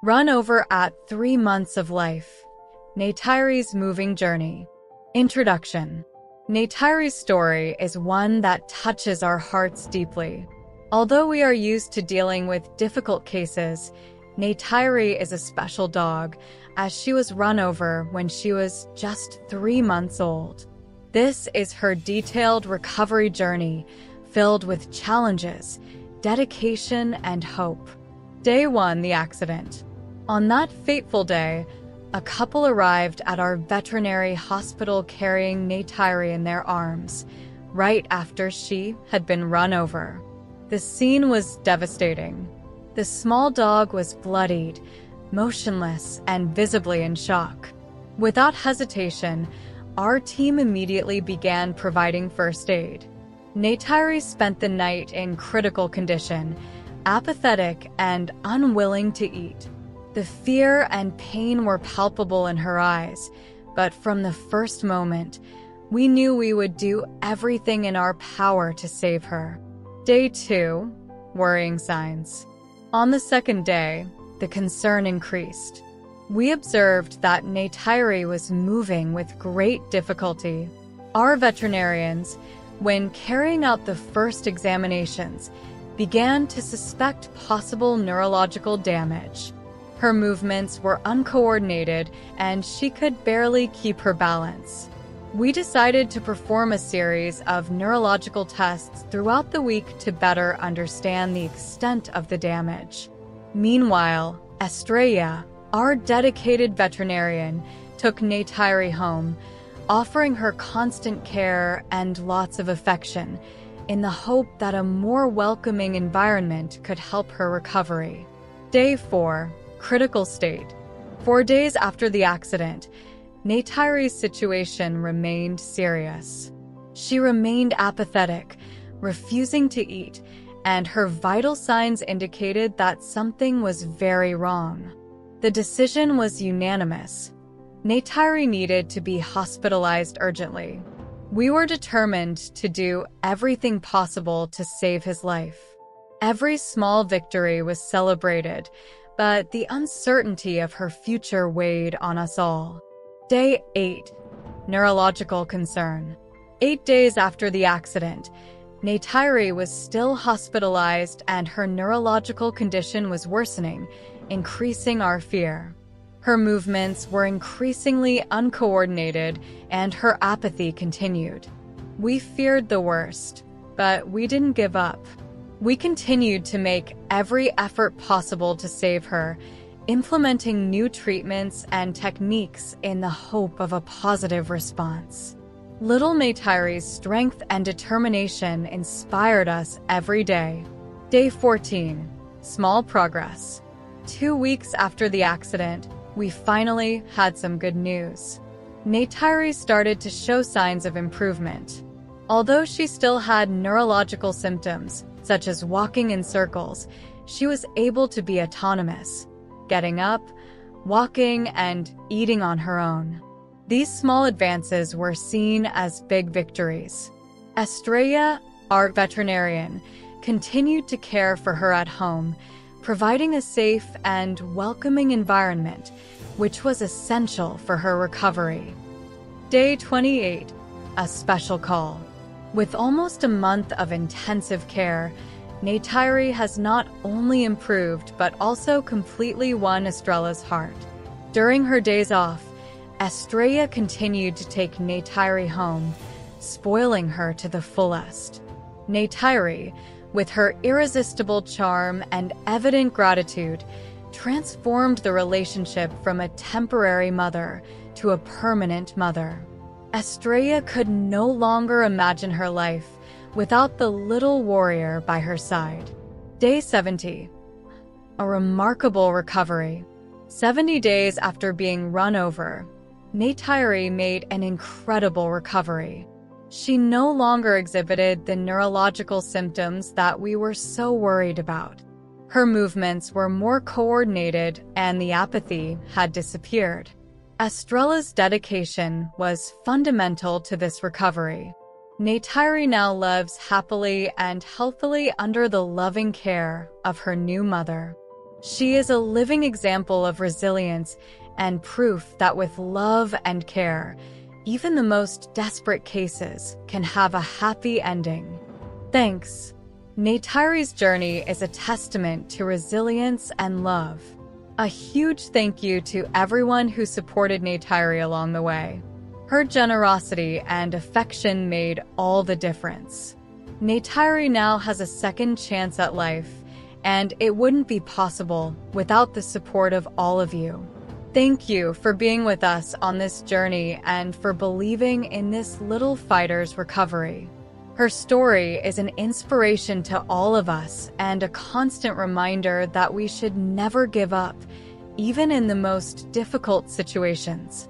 Run over at 3 months of life. Neytiri's moving journey. Introduction. Neytiri's story is one that touches our hearts deeply. Although we are used to dealing with difficult cases, Neytiri is a special dog, as she was run over when she was just 3 months old. This is her detailed recovery journey, filled with challenges, dedication, and hope. Day 1, the accident. On that fateful day, a couple arrived at our veterinary hospital carrying Neytiri in their arms, right after she had been run over. The scene was devastating. The small dog was bloodied, motionless, and visibly in shock. Without hesitation, our team immediately began providing first aid. Neytiri spent the night in critical condition, apathetic and unwilling to eat. The fear and pain were palpable in her eyes, but from the first moment, we knew we would do everything in our power to save her. Day 2, worrying signs. On the second day, the concern increased. We observed that Neytiri was moving with great difficulty. Our veterinarians, when carrying out the first examinations, began to suspect possible neurological damage. Her movements were uncoordinated, and she could barely keep her balance. We decided to perform a series of neurological tests throughout the week to better understand the extent of the damage. Meanwhile, Estrella, our dedicated veterinarian, took Neytiri home, offering her constant care and lots of affection, in the hope that a more welcoming environment could help her recovery. Day 4. Critical state. 4 days after the accident, Neytiri's situation remained serious. She remained apathetic, refusing to eat, and her vital signs indicated that something was very wrong. The decision was unanimous. Neytiri needed to be hospitalized urgently. We were determined to do everything possible to save his life. Every small victory was celebrated, but the uncertainty of her future weighed on us all. Day 8. Neurological concern. 8 days after the accident, Neytiri was still hospitalized and her neurological condition was worsening, increasing our fear. Her movements were increasingly uncoordinated and her apathy continued. We feared the worst, but we didn't give up. We continued to make every effort possible to save her, implementing new treatments and techniques in the hope of a positive response. Little Neytiri's strength and determination inspired us every day. Day 14. Small progress. 2 weeks after the accident, we finally had some good news. Neytiri started to show signs of improvement. Although she still had neurological symptoms, such as walking in circles, she was able to be autonomous, getting up, walking, and eating on her own. These small advances were seen as big victories. Estrella, our veterinarian, continued to care for her at home, providing a safe and welcoming environment, which was essential for her recovery. Day 28. A special call. With almost a month of intensive care, Neytiri has not only improved but also completely won Estrella's heart. During her days off, Estrella continued to take Neytiri home, spoiling her to the fullest. Neytiri, with her irresistible charm and evident gratitude, transformed the relationship from a temporary mother to a permanent mother. Estrella could no longer imagine her life without the little warrior by her side. Day 70. A remarkable recovery. 70 days after being run over, Neytiri made an incredible recovery. She no longer exhibited the neurological symptoms that we were so worried about. Her movements were more coordinated and the apathy had disappeared. Estrella's dedication was fundamental to this recovery. Neytiri now lives happily and healthily under the loving care of her new mother. She is a living example of resilience and proof that with love and care, even the most desperate cases can have a happy ending. Thanks. Neytiri's journey is a testament to resilience and love. A huge thank you to everyone who supported Neytiri along the way. Her generosity and affection made all the difference. Neytiri now has a second chance at life, and it wouldn't be possible without the support of all of you. Thank you for being with us on this journey and for believing in this little fighter's recovery. Her story is an inspiration to all of us and a constant reminder that we should never give up, even in the most difficult situations.